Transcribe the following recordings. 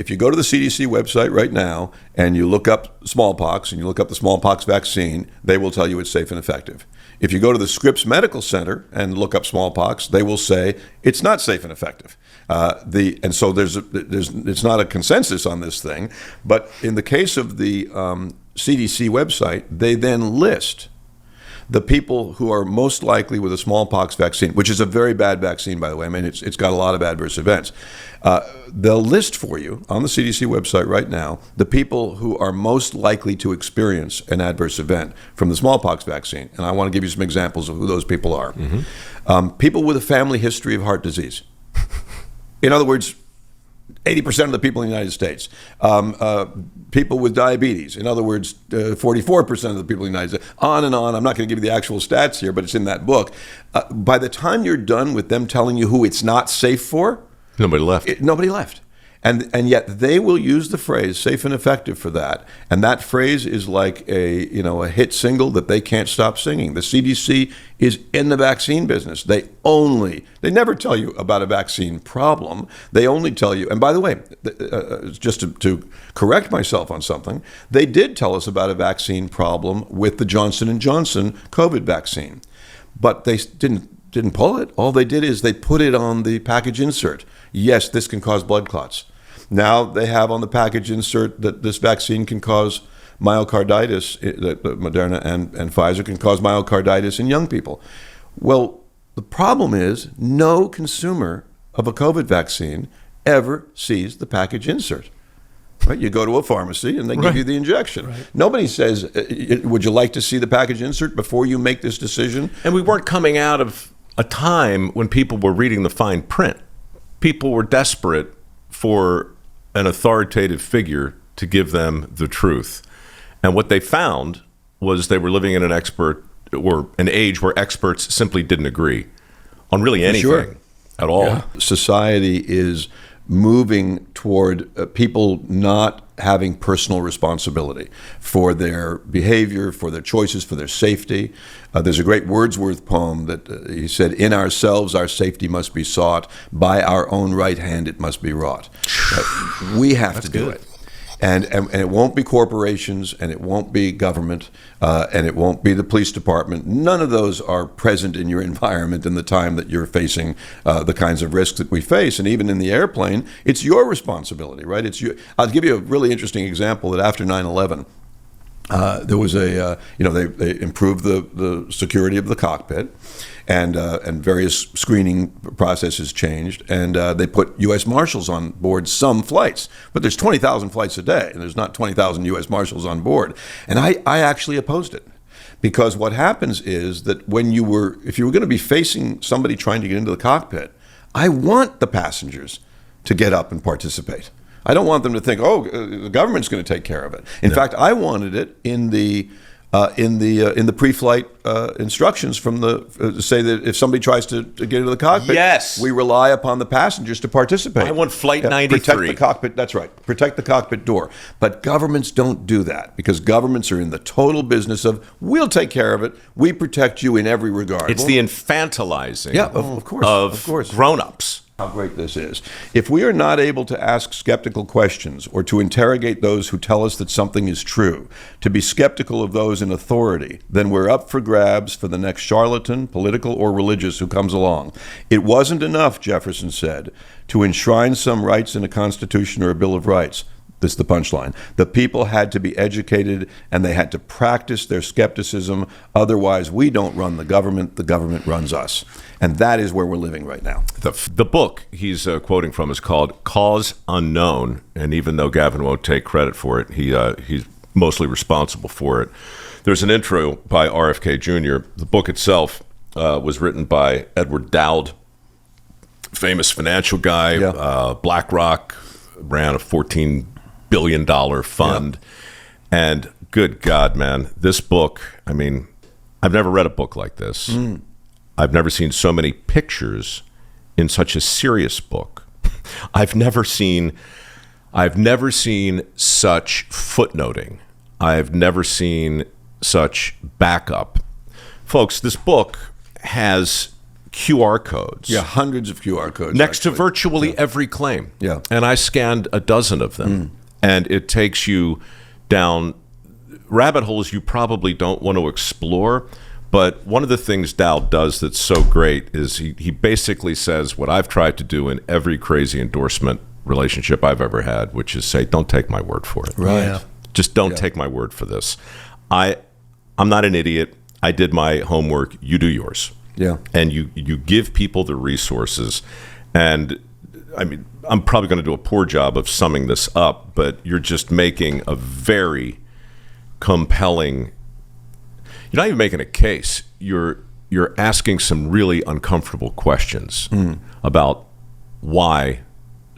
if you go to the CDC website right now and you look up smallpox and you look up the smallpox vaccine, they will tell you it's safe and effective. If you go to the Scripps Medical Center and look up smallpox, they will say it's not safe and effective. And so it's not a consensus on this thing. But in the case of the CDC website, they then list the people who are most likely with a smallpox vaccine, which is a very bad vaccine, by the way. I mean, it's got a lot of adverse events. They'll list for you on the CDC website right now the people who are most likely to experience an adverse event from the smallpox vaccine. And I want to give you some examples of who those people are. People with a family history of heart disease. In other words, 80% of the people in the United States. People with diabetes. In other words, 44% of the people in the United States. On and on. I'm not going to give you the actual stats here, but it's in that book. By the time you're done with them telling you who it's not safe for, nobody left. Nobody left. And yet they will use the phrase safe and effective for that. And that phrase is like a hit single that they can't stop singing. The CDC is in the vaccine business. They never tell you about a vaccine problem. They only tell you, and by the way, just to correct myself on something, they did tell us about a vaccine problem with the Johnson & Johnson COVID vaccine. But they didn't pull it. All they did is they put it on the package insert. Yes, this can cause blood clots. Now they have on the package insert that this vaccine can cause myocarditis, that Moderna and Pfizer can cause myocarditis in young people. Well, the problem is no consumer of a COVID vaccine ever sees the package insert. Right? You go to a pharmacy and they give you the injection. Right. Nobody says, would you like to see the package insert before you make this decision? And we weren't coming out of a time when people were reading the fine print. People were desperate for an authoritative figure to give them the truth. And what they found was they were living in an age where experts simply didn't agree on really anything at all. Yeah. Society is moving toward people not having personal responsibility for their behavior, for their choices, for their safety. There's a great Wordsworth poem that he said, "In ourselves our safety must be sought, by our own right hand it must be wrought." We have to do it. And it won't be corporations, and it won't be government, and it won't be the police department. None of those are present in your environment in the time that you're facing the kinds of risks that we face. And even in the airplane, it's your responsibility, right? I'll give you a really interesting example that after 9/11, there was they improved the security of the cockpit, and various screening processes changed, and they put U.S. Marshals on board some flights. But there's 20,000 flights a day, and there's not 20,000 U.S. Marshals on board. And I actually opposed it, because what happens is that if you were going to be facing somebody trying to get into the cockpit, I want the passengers to get up and participate. I don't want them to think, the government's going to take care of it. In fact, I wanted it in the pre-flight instructions from say that if somebody tries to get into the cockpit, we rely upon the passengers to participate. I want Flight 93. Protect the cockpit. That's right. Protect the cockpit door. But governments don't do that, because governments are in the total business of, we'll take care of it. We protect you in every regard. It's the infantilizing of course. Grown-ups. How great this is. If we are not able to ask skeptical questions or to interrogate those who tell us that something is true, to be skeptical of those in authority, then we're up for grabs for the next charlatan, political or religious, who comes along. It wasn't enough, Jefferson said, to enshrine some rights in a Constitution or a Bill of Rights. This is the punchline. The people had to be educated, and they had to practice their skepticism. Otherwise, we don't run the government runs us. And that is where we're living right now. The book he's quoting from is called Cause Unknown, and even though Gavin won't take credit for it, he's mostly responsible for it. There's an intro by RFK Jr. The book itself was written by Ed Dowd, famous financial guy, BlackRock, ran a $14 billion fund. And good God, man, this book, I mean, I've never read a book like this. I've never seen so many pictures in such a serious book. I've never seen such footnoting. I've never seen such backup. Folks, this book has QR codes. Yeah, hundreds of QR codes. Next to actually. virtually every claim. Yeah. And I scanned a dozen of them. And it takes you down rabbit holes you probably don't want to explore. But one of the things Dowd does that's so great is he basically says what I've tried to do in every crazy endorsement relationship I've ever had, which is say, don't take my word for it. Right. Yeah. Just don't take my word for this. I'm not an idiot. I did my homework. You do yours. Yeah. And you give people the resources. And I mean, I'm probably going to do a poor job of summing this up, but you're just making a very compelling. You're not even making a case. You're asking some really uncomfortable questions about why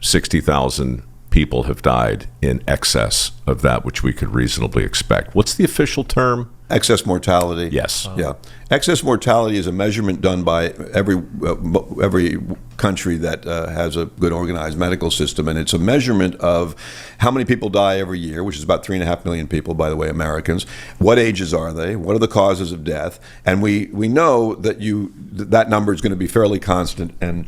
60,000 people have died in excess of that which we could reasonably expect. What's the official term? Excess mortality. Yes. Yeah. Excess mortality is a measurement done by every country that has a good organized medical system, and it's a measurement of how many people die every year, which is about 3.5 million people, by the way, Americans. What ages are they? What are the causes of death? And we know that that number is going to be fairly constant, and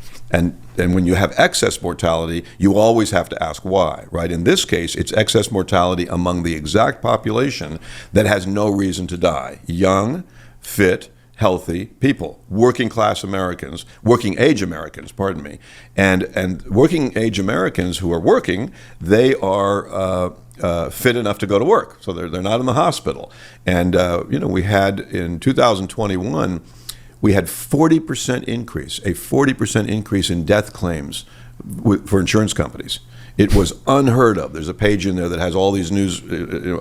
when you have excess mortality, you always have to ask why, right? In this case, it's excess mortality among the exact population that has no reason to die. Young, fit, healthy people, working age Americans, pardon me. And working age Americans who are working, they are fit enough to go to work. So they're not in the hospital. And, we had in 2021, we had a 40% increase in death claims for insurance companies. It was unheard of. There's a page in there that has all these news.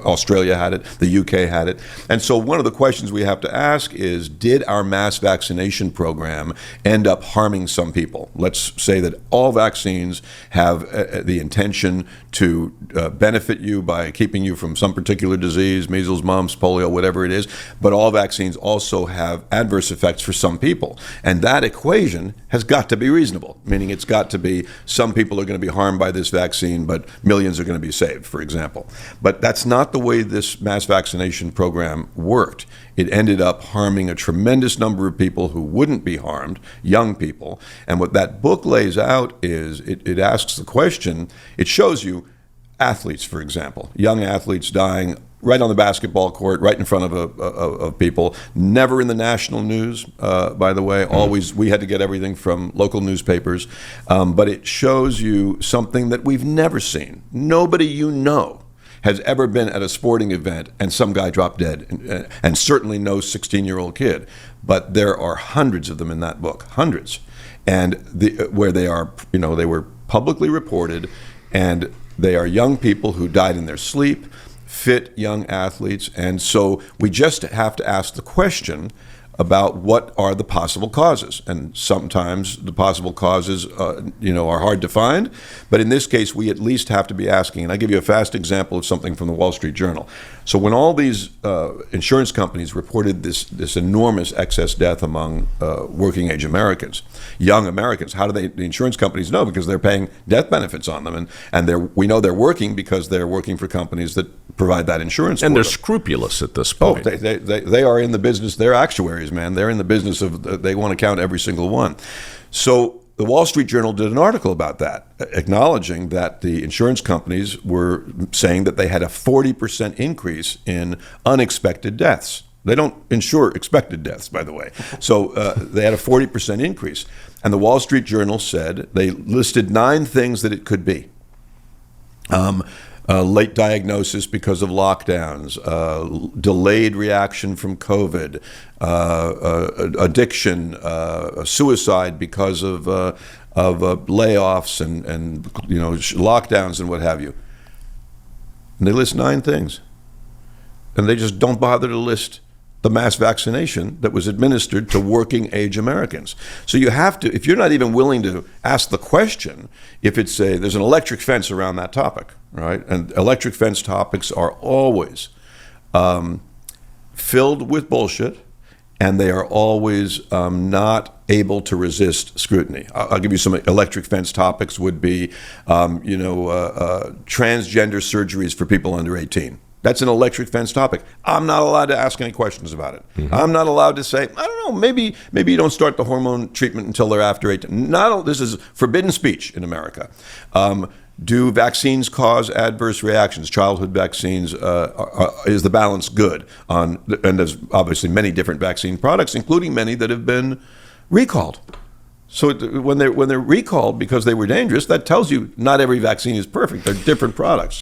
Australia had it, the UK had it. And so one of the questions we have to ask is, did our mass vaccination program end up harming some people? Let's say that all vaccines have the intention to benefit you by keeping you from some particular disease, measles, mumps, polio, whatever it is, but all vaccines also have adverse effects for some people. And that equation has got to be reasonable, meaning it's got to be some people are going to be harmed by this vaccine, but millions are going to be saved, for example. But that's not the way this mass vaccination program worked. It ended up harming a tremendous number of people who wouldn't be harmed, young people. And what that book lays out is it asks the question, it shows you athletes, for example, young athletes dying right on the basketball court, right in front of people, never in the national news, by the way. Always, we had to get everything from local newspapers. But it shows you something that we've never seen. Nobody has ever been at a sporting event and some guy dropped dead, and certainly no 16-year-old kid. But there are hundreds of them in that book, hundreds. And where they are, they were publicly reported, and they are young people who died in their sleep, fit young athletes. And so we just have to ask the question about what are the possible causes. And sometimes the possible causes, are hard to find. But in this case, we at least have to be asking. And I'll give you a fast example of something from the Wall Street Journal. So when all these insurance companies reported this enormous excess death among working age Americans, young Americans, how do the insurance companies know? Because they're paying death benefits on them. And we know they're working because they're working for companies that provide that insurance and for they're them. Scrupulous at this point. Oh, they are in the business. They're actuaries, man. They're in the business of, they want to count every single one. So the Wall Street Journal did an article about that, acknowledging that the insurance companies were saying that they had a 40% increase in unexpected deaths. They don't insure expected deaths, by the way. So they had a 40% increase. And the Wall Street Journal said they listed 9 things that it could be. Late diagnosis because of lockdowns, delayed reaction from COVID, addiction, suicide because of layoffs and lockdowns and what have you. And they list 9 things, and they just don't bother to list the mass vaccination that was administered to working age Americans. So you have to, if you're not even willing to ask the question, if it's there's an electric fence around that topic, right? And electric fence topics are always filled with bullshit, and they are always not able to resist scrutiny. I'll give you some electric fence topics would be, transgender surgeries for people under 18. That's an electric fence topic. I'm not allowed to ask any questions about it. I'm not allowed to say, I don't know, maybe you don't start the hormone treatment until they're after 18. This is forbidden speech in America. Do vaccines cause adverse reactions? Childhood vaccines, is the balance good? And there's obviously many different vaccine products, including many that have been recalled. So when they're recalled because they were dangerous, that tells you not every vaccine is perfect. They're different products.